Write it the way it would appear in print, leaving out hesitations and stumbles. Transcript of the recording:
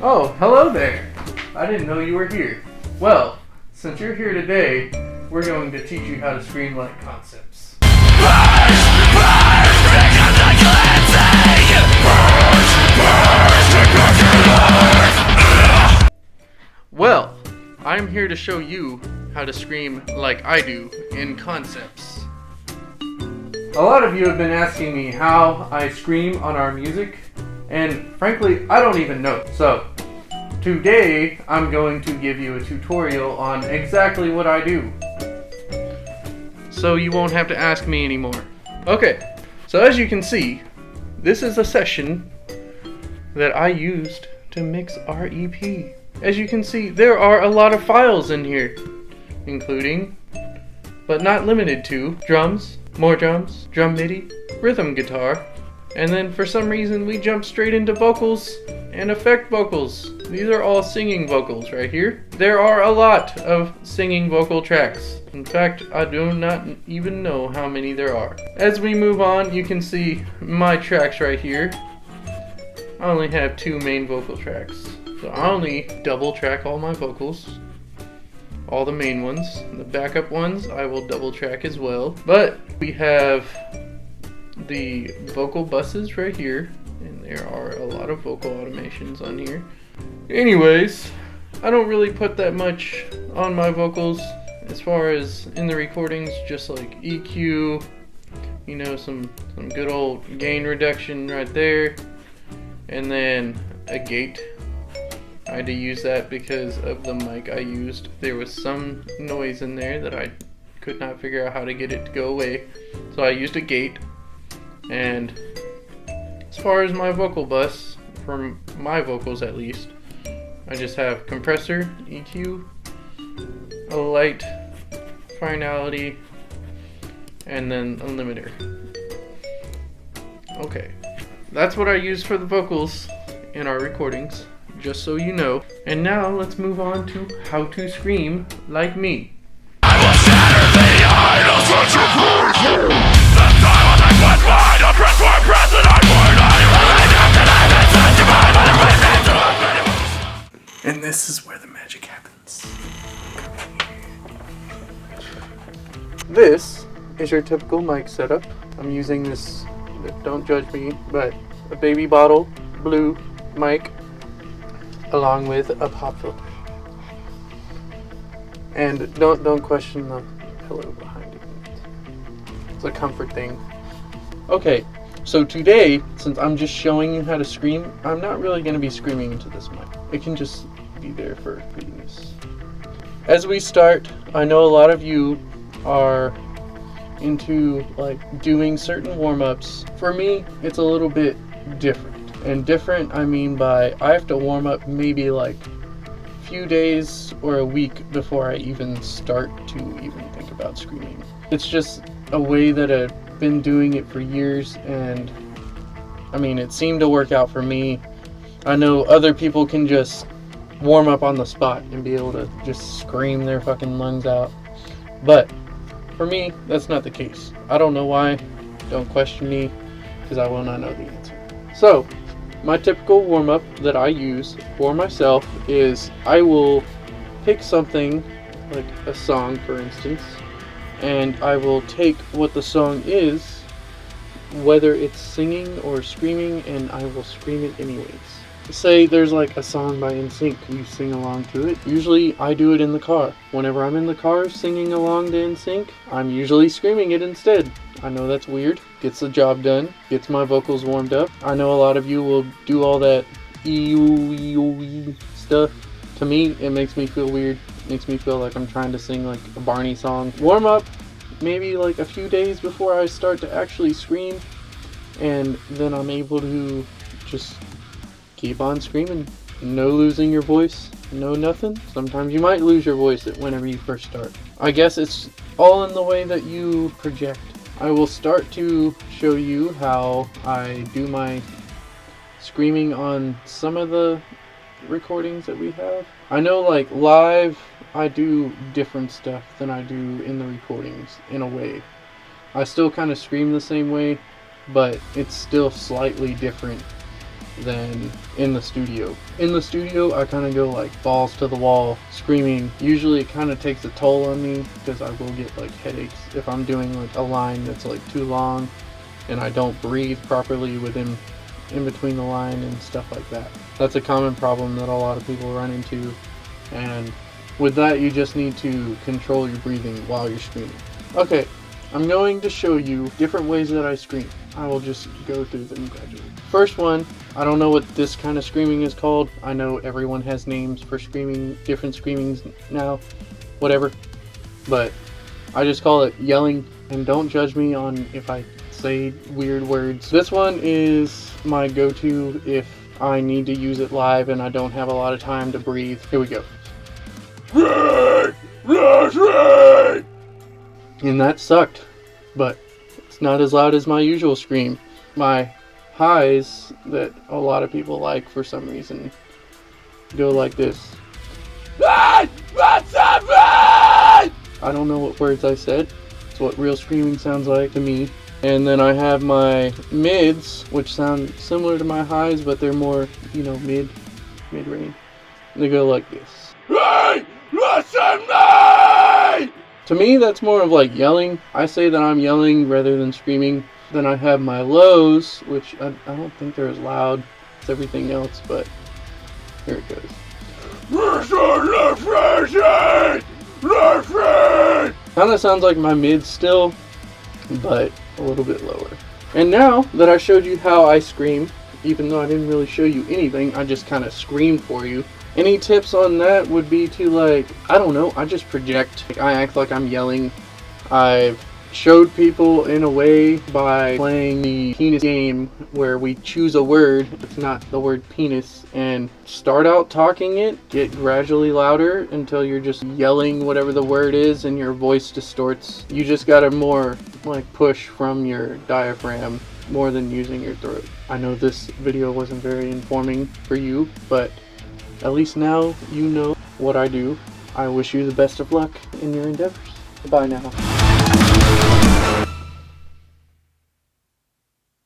Oh, hello there. I didn't know you were here. Well, since you're here today, we're going to teach you how to scream like concepts. Well, I'm here to show you how to scream like I do in concepts. A lot of you have been asking me how I scream on our music, and frankly, I don't even know. So, today I'm going to give you a tutorial on exactly what I do, so you won't have to ask me anymore. Okay, so as you can see, this is a session that I used to mix our EP. As you can see, there are a lot of files in here, including, but not limited to, drums, more drums, drum MIDI, rhythm guitar, and then for some reason we jump straight into vocals and effect vocals. These are all singing vocals right here. There are a lot of singing vocal tracks. In fact, I do not even know how many there are. As we move on, you can see my tracks right here. I only have 2 main vocal tracks. So I only double track all my vocals. All the main ones. The backup ones I will double track as well. But we have the vocal buses right here. And there are a lot of vocal automations on here. Anyways, I don't really put that much on my vocals as far as in the recordings, just like EQ, you know, some good old gain reduction right there, and then a gate. I had to use that because of the mic I used. There was some noise in there that I could not figure out how to get it to go away, so I used a gate. And as far as my vocal bus, for my vocals at least, I just have compressor, EQ, a light, finality, and then a limiter. Okay, that's what I use for the vocals in our recordings, just so you know. And now let's move on to how to scream like me. I will shatter the idols that you breathe. The time will take what's mine, a breath for breath, and I burn. And this is where the magic happens. This is your typical mic setup. I'm using this, don't judge me, but a baby bottle blue mic along with a pop filter. And don't question the pillow behind it. It's a comfort thing. Okay, so today, since I'm just showing you how to scream, I'm not really going to be screaming into this mic. It can just be there for prettiness. As we start, I know a lot of you are into like doing certain warm-ups. For me, it's a little bit different. And different, I mean by I have to warm up maybe like a few days or a week before I even start to even think about screaming. It's just a way that I've been doing it for years, and I mean, it seemed to work out for me. I know other people can just warm up on the spot and be able to just scream their fucking lungs out. But for me, that's not the case. I don't know why. Don't question me, because I will not know the answer. So, my typical warm-up that I use for myself is I will pick something, like a song for instance, and I will take what the song is, whether it's singing or screaming, and I will scream it anyways. Say there's like a song by NSYNC, you sing along to it. Usually I do it in the car. Whenever I'm in the car singing along to NSYNC, I'm usually screaming it instead. I know that's weird. Gets the job done. Gets my vocals warmed up. I know a lot of you will do all that ee stuff. To me, it makes me feel weird. It makes me feel like I'm trying to sing like a Barney song. Warm up maybe like a few days before I start to actually scream, and then I'm able to just keep on screaming. No losing your voice, no nothing. Sometimes you might lose your voice whenever you first start. I guess it's all in the way that you project. I will start to show you how I do my screaming on some of the recordings that we have. I know like live I do different stuff than I do in the recordings in a way. I still kind of scream the same way, but it's still slightly different than in the studio. In the studio, I kind of go like balls to the wall, screaming. Usually it kind of takes a toll on me because I will get like headaches if I'm doing like a line that's like too long and I don't breathe properly in between the line and stuff like that. That's a common problem that a lot of people run into, and with that you just need to control your breathing while you're screaming. Okay, I'm going to show you different ways that I scream. I will just go through them gradually. First one, I don't know what this kind of screaming is called. I know everyone has names for screaming, different screamings now, whatever. But I just call it yelling, and don't judge me on if I say weird words. This one is my go-to if I need to use it live and I don't have a lot of time to breathe. Here we go. And that sucked, but it's not as loud as my usual scream. My highs that a lot of people like for some reason go like this. I don't know what words I said. It's what real screaming sounds like to me. And then I have my mids, which sound similar to my highs, but they're more, mid-range. They go like this. Hey, listen me! To me, that's more of like yelling. I say that I'm yelling rather than screaming. Then I have my lows, which I don't think they're as loud as everything else, but here it goes. Kind of sounds like my mids still, but a little bit lower. And now that I showed you how I scream, even though I didn't really show you anything, I just kind of screamed for you. Any tips on that would be to I don't know, I just project. I act like I'm yelling. I've showed people in a way by playing the penis game where we choose a word, it's not the word penis, and start out talking it, get gradually louder until you're just yelling whatever the word is and your voice distorts. You just gotta more push from your diaphragm more than using your throat. I know this video wasn't very informing for you, but at least now you know what I do. I wish you the best of luck in your endeavors. Bye now.